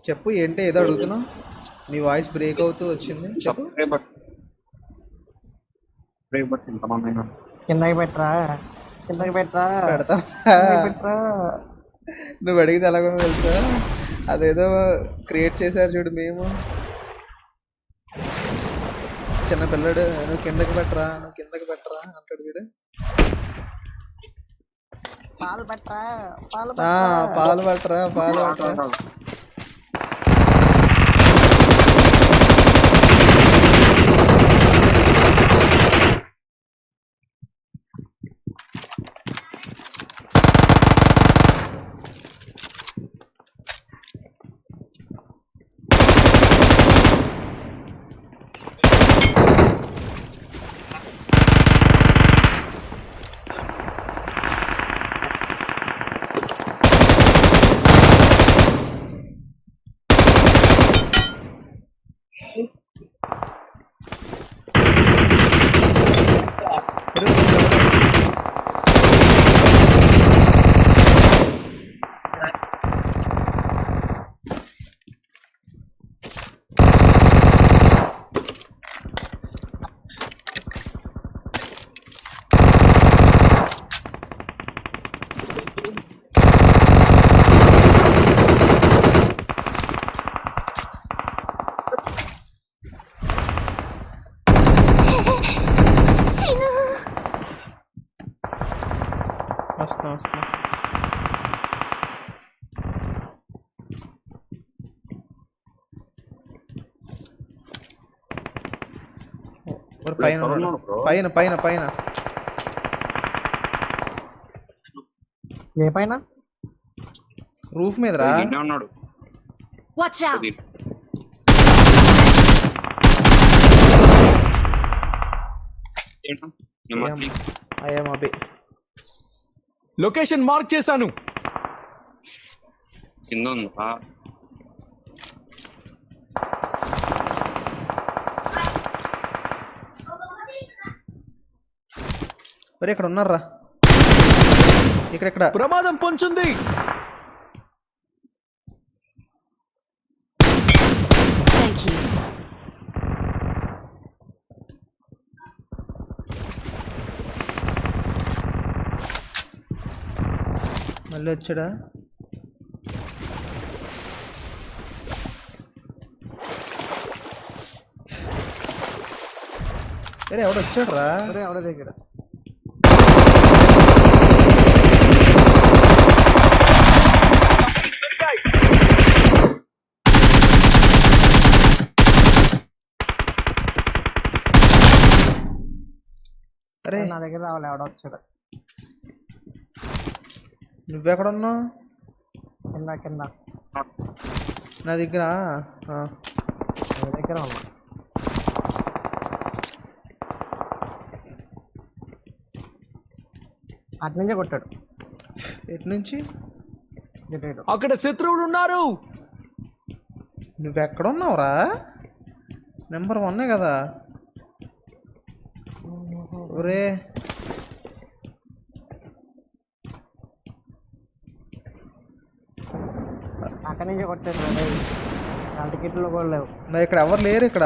చెప్పు ఏంటి ఏదో అడుగుతున్నావు? నీ వాయిస్ బ్రేక్ అవుతూ వచ్చింది. చెప్పు. కిందకి పెట్టరా, కిందకి పెట్టరా, పెడతా. పెట్టరా. నువ్వు అడిగితే ఎలాగో తెలుసా, అదేదో క్రియేట్ చేశారు చూడు మేము. చిన్న పిల్లడు నువ్వు కిందకి పెట్టరా, నువ్వు కిందకి పెట్టరా అంటాడు చూడు. పాలు పెట్టరా, పాలు పాలు పట్టరా, పాలు పట్టరా. వస్తున్నా. పైన పైన పైన ఏ పైన? రూఫ్ మీద రా. లొకేషన్ మార్క్ చేశాను. కింద ఉందా? ఇక్కడ ఉన్నారా? ఇక్కడ ప్రమాదం పొంచుంది. మళ్ళీ వచ్చాడా? ఎవడు వచ్చాడు రా? ఎవడ దగ్గర నా దగ్గర రావాలి. ఎవడ వచ్చాడు? నువ్వెక్కడ ఉన్నావు? కింద నా దగ్గర దగ్గర ఉన్నా. అటు నుంచే కొట్టాడు. ఎటు నుంచి? అక్కడ శత్రువులు ఉన్నారు. నువ్వెక్కడ ఉన్నావురా? నెంబర్ 1 కదా. ఒరే అక్కడి నుంచే కొట్టాడు. టికెట్లు కూడా లేవు. మరి ఇక్కడ ఎవరు లేరు. ఇక్కడ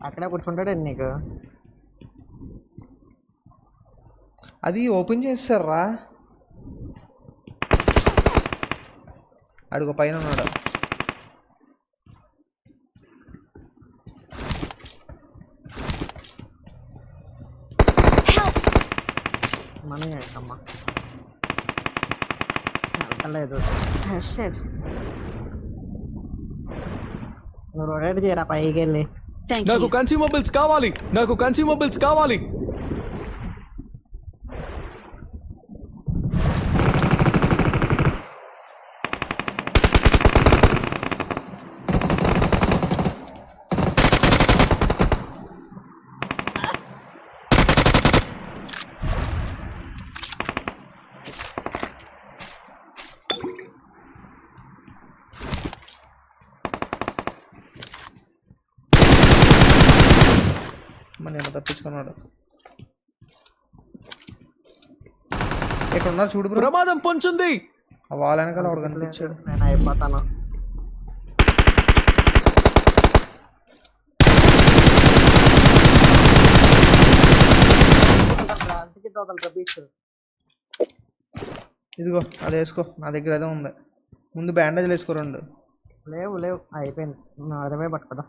అక్కడే కూర్చుంటాడు నీకు. అది ఓపెన్ చేస్తారా? అడుగు పైన ఉన్నాడు. మనీ అమ్మా వెళ్తలేదు. నువ్వు రొటేట్ చేయరా పైకి వెళ్ళి. నాకు కన్స్యూమబుల్స్ కావాలి. నేను తప్పించుకున్నాడు. ఇక్కడ ఉన్నారు చూడు బ్రో. ప్రమాదం పొంచుంది. ఆ వాల్ వెనకాల ఒకడు కనిపించాడు. నేను అయిపోతాను. టికెట్ వదలరా బీచ్. ఇదిగో అది వేసుకో, నా దగ్గర అదే ఉంది. ముందు బ్యాండేజ్లు వేసుకో 2. లేవు లేవు అయిపోయింది. 20 పట్టుకోదా.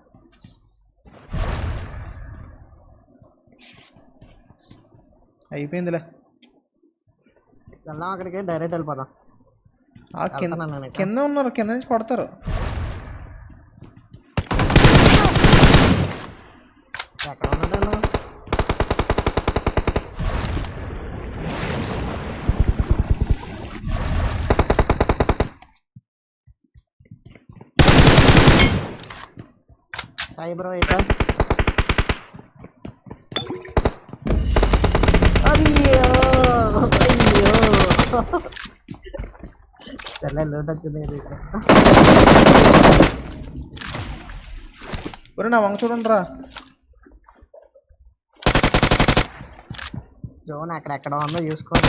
అయిపోయిందిలే. వెళ్దాం అక్కడికి, డైరెక్ట్ వెళ్ళిపోదాం. ఆ కింద ఉన్నారు, కింద నుంచి కొడతారు. ఎక్కడ ఉన్నాడు? సాయి బ్రో ఇక్కడ. అయ్యో అయ్యో చాలా లోటు వచ్చింది. ఒరే నా వంక చూడండి రా. జోన్ అక్కడెక్కడ ఉందో చూసుకోండి.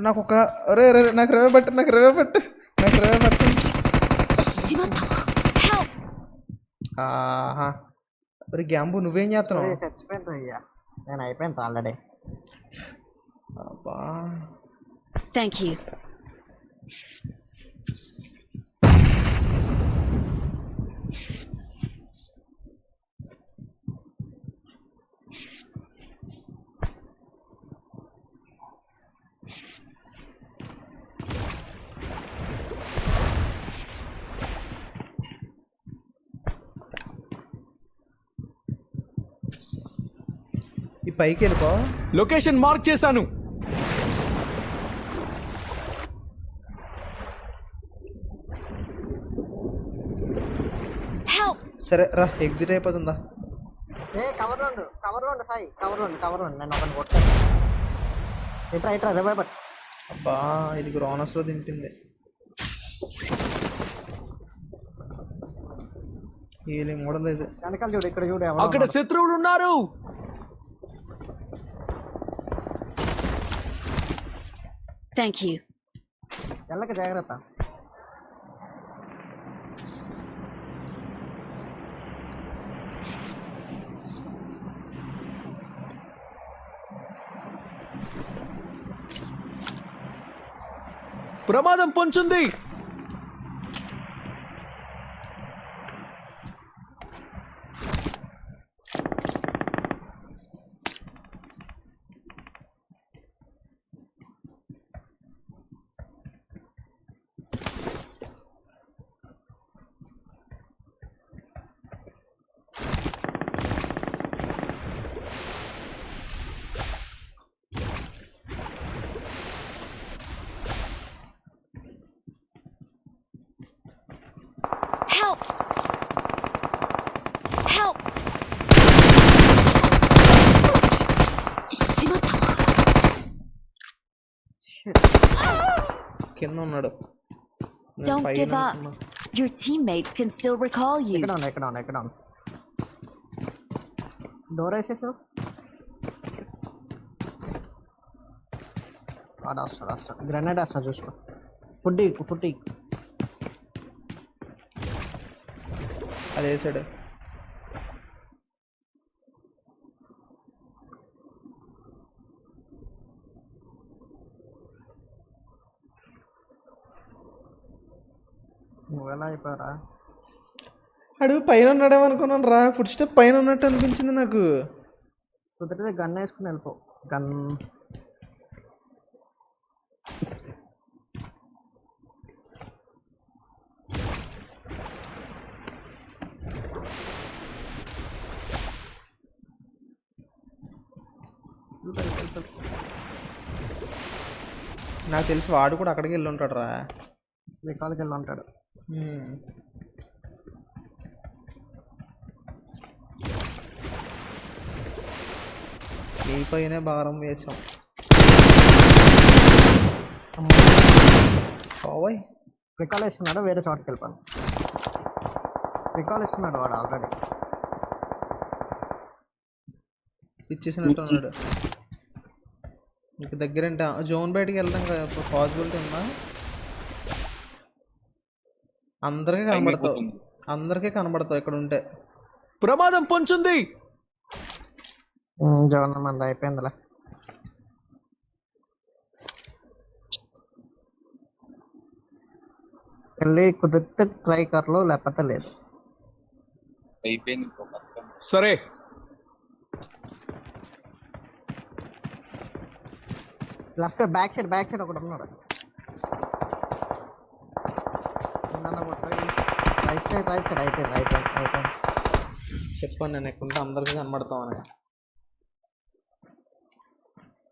నాకు ఒక అరే అరే నాకు రేవే పట్టు, నాకు రేవే పట్టు, నాకు రేవే పట్టు. ఆహా ఒరే గ్యాంబు నువ్వేం చేస్తున్నావు? చచ్చిపోయింది అయ్యా, నేను అయిపోయింది ఆల్రెడీ. అబ్బా థ్యాంక్ యూ. ఈ పైకి వెళ్ళిపో. లొకేషన్ మార్క్ చేశాను. సరే రా, ఎగ్జిట్ అయిపోతుందా? కవర్లో ఉండు సాయి, కవర్లో ఉండు. నేను ఒకరిని కొట్టాను. ఇట్రా రివైవ్ బట్. అబ్బా ఇది గ్రోనస్లో దింపింది. హీలింగ్ కూడా లేదు. వెనకాల చూడు, ఇక్కడ చూడు. అక్కడ శత్రువులు ఉన్నారు. Thank you. వెళ్ళక జాగ్రత్త. ప్రమాదం పొంచుంది. Help! Help! కింద ఉన్నాడు. Don't give up. Your teammates can still recall you. ఎక్కడ ఉన్నా డోర్ వేసేసు. వస్తాడు గ్రెనేడ్ వేస్తా చూసుకో. ఫుడ్ అది వేసాడు. నువ్వెలా అయిపోయారా? అడుగు పైన ఉన్నాడేమో అనుకున్నాను రా. ఫుడ్ స్టెప్ పైన ఉన్నట్టు అనిపించింది నాకు. కుదిరితే గన్ వేసుకుని వెళ్ళిపో. గన్ నాకు తెలిసి వాడు కూడా అక్కడికి వెళ్ళి ఉంటాడు రా. రికాల్కి వెళ్ళి ఉంటాడు. నీ పైనే భారం వేసాం. రికాల్ వేస్తున్నాడు, వేరే చోటుకి వెళ్ళిపోను. రికాల్ ఇస్తున్నాడు వాడు ఆల్రెడీ. ఇచ్చేసినట్టు ఉన్నాడు. ఇంక దగ్గర అంటే జోన్ బయటికి వెళ్తాం పాసిబిలిటీ ఉందా? అందరికీ కనబడతావు, అందరికీ కనబడతావు ఇక్కడ ఉంటే. ప్రమాదం పొంచుంది. జోన్ మంది అయిపోయిందిలే. వెళ్ళి కుదిరితే ట్రైకర్లు లేకపోతే లేదు. అయిపోయింది. సరే లెఫ్ట్ బ్యాక్ సైడ్ ఒకటి ఉన్నాడు. రైట్ సైడ్ అయిపోయింది. చెప్పాను నేను ఎక్కడ అందరికీ కనబడతామని.